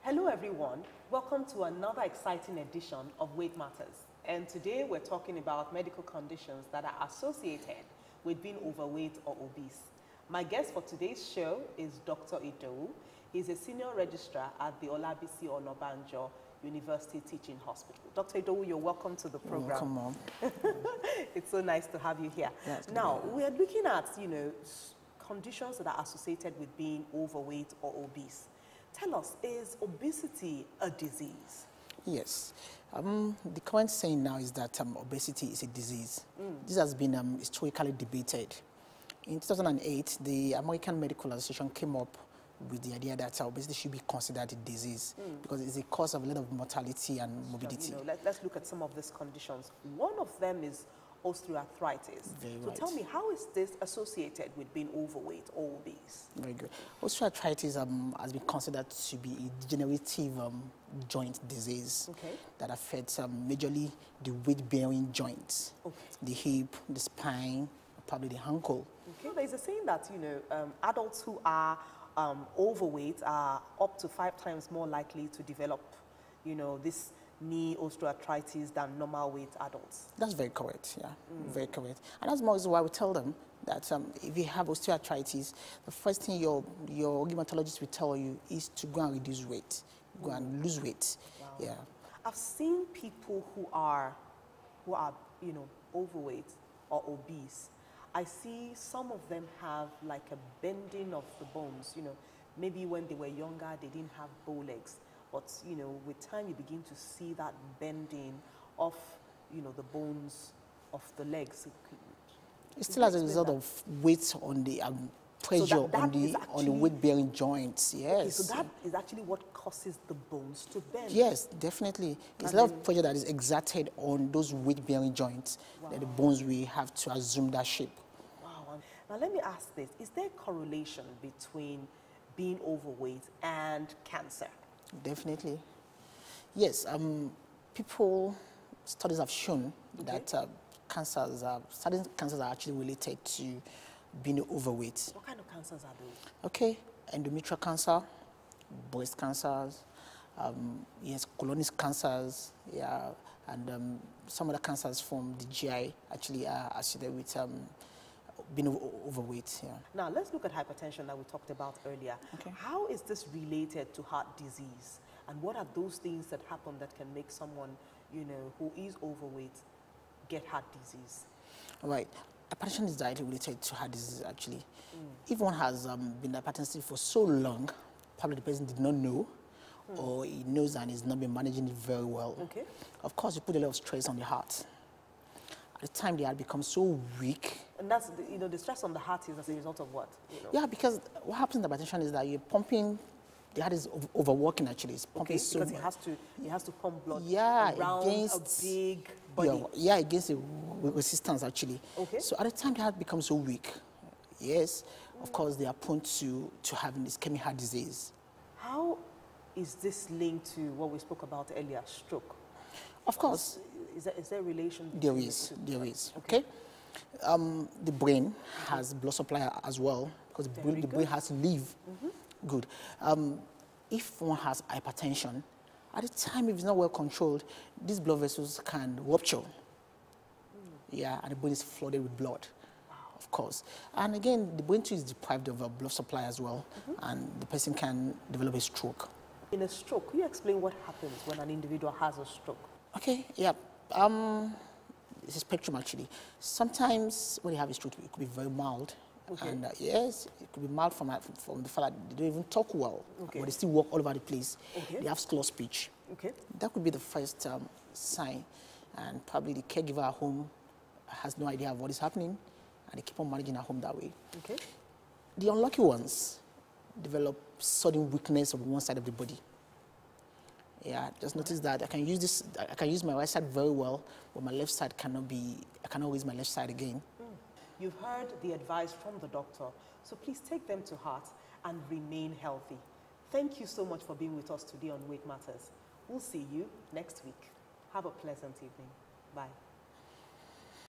Hello everyone, welcome to another exciting edition of Weight Matters. And today we're talking about medical conditions that are associated with being overweight or obese. My guest for today's show is Dr. Idowu. He's a Senior Registrar at the Olabisi Onabanjo University Teaching Hospital. Dr. Idowu, you're welcome to the program. Welcome, Mom. It's so nice to have you here. Yes, now, we're looking at, conditions that are associated with being overweight or obese. Tell us, is obesity a disease? Yes. The current saying now is that obesity is a disease. This has been historically debated. In 2008, the American Medical Association came up with the idea that obesity should be considered a disease because it's a cause of a lot of mortality and morbidity. Let's look at some of these conditions. One of them is osteoarthritis. So tell me, how is this associated with being overweight or obese? Very good. Osteoarthritis has been considered to be a degenerative joint disease that affects majorly the weight-bearing joints, the hip, the spine, probably the ankle. There's a saying that, adults who are overweight are up to 5 times more likely to develop, this knee osteoarthritis than normal weight adults. That's very correct, yeah, very correct. And that's more why we tell them that if you have osteoarthritis, the first thing your rheumatologist will tell you is to go and reduce weight, go and lose weight. Wow. Yeah. I've seen people who are overweight or obese. I see some of them have like a bending of the bones. Maybe when they were younger, they didn't have bow legs. But, with time, you begin to see that bending of, the bones of the legs. It's still as a result of weight on the pressure on the weight-bearing joints, yes. Okay, so that is actually what causes the bones to bend. Yes, definitely. It's a lot of pressure that is exerted on those weight-bearing joints that the bones will have to assume that shape. Wow. Now, let me ask this. Is there a correlation between being overweight and cancer? Definitely. Yes, studies have shown that certain cancers are actually related to being overweight. What kind of cancers are those? Okay, endometrial cancer, breast cancers, yes, colonic cancers, yeah, and some other cancers from the GI actually are associated with being overweight. Yeah. Now, let's look at hypertension that we talked about earlier. Okay. How is this related to heart disease? And what are those things that happen that can make someone, who is overweight get heart disease? All right. Hypertension is directly related to heart disease, actually. If one has been hypertensive for so long, probably the person did not know, or he knows and is not been managing it very well. Okay. Of course, you put a lot of stress on the heart. At the time, the heart becomes so weak. And that's, the stress on the heart is as a result of what? Yeah, because what happens in hypertension is that you're pumping, the heart is overworking actually. It's pumping so much. Because it has to pump blood around against a big body. Yeah, against the resistance actually. Okay. So at the time, the heart becomes so weak. Yes, of course, they are prone to having ischemic heart disease. How is this linked to what we spoke about earlier, stroke? Of course. Is there a relation? There is. Okay. The brain has blood supply as well because the brain has to live. Good. If one has hypertension, at the time, if it's not well controlled, these blood vessels can rupture. Yeah, and the brain is flooded with blood. Of course. And again, the brain too is deprived of blood supply as well, and the person can develop a stroke. In a stroke, can you explain what happens when an individual has a stroke? Okay, yeah. It's a spectrum actually. Sometimes when you have a stroke, it could be very mild. Okay. And yes, it could be mild from the fact that they don't even talk well, but they still walk all over the place. Okay. They have slur speech. Okay. That could be the first sign. And probably the caregiver at home has no idea of what is happening, and they keep on managing at home that way. Okay. The unlucky ones develop sudden weakness of one side of the body. Yeah, just notice that I can use my right side very well, but my left side I cannot raise my left side again. You've heard the advice from the doctor, so please take them to heart and remain healthy. Thank you so much for being with us today on Weight Matters. We'll see you next week. Have a pleasant evening. Bye.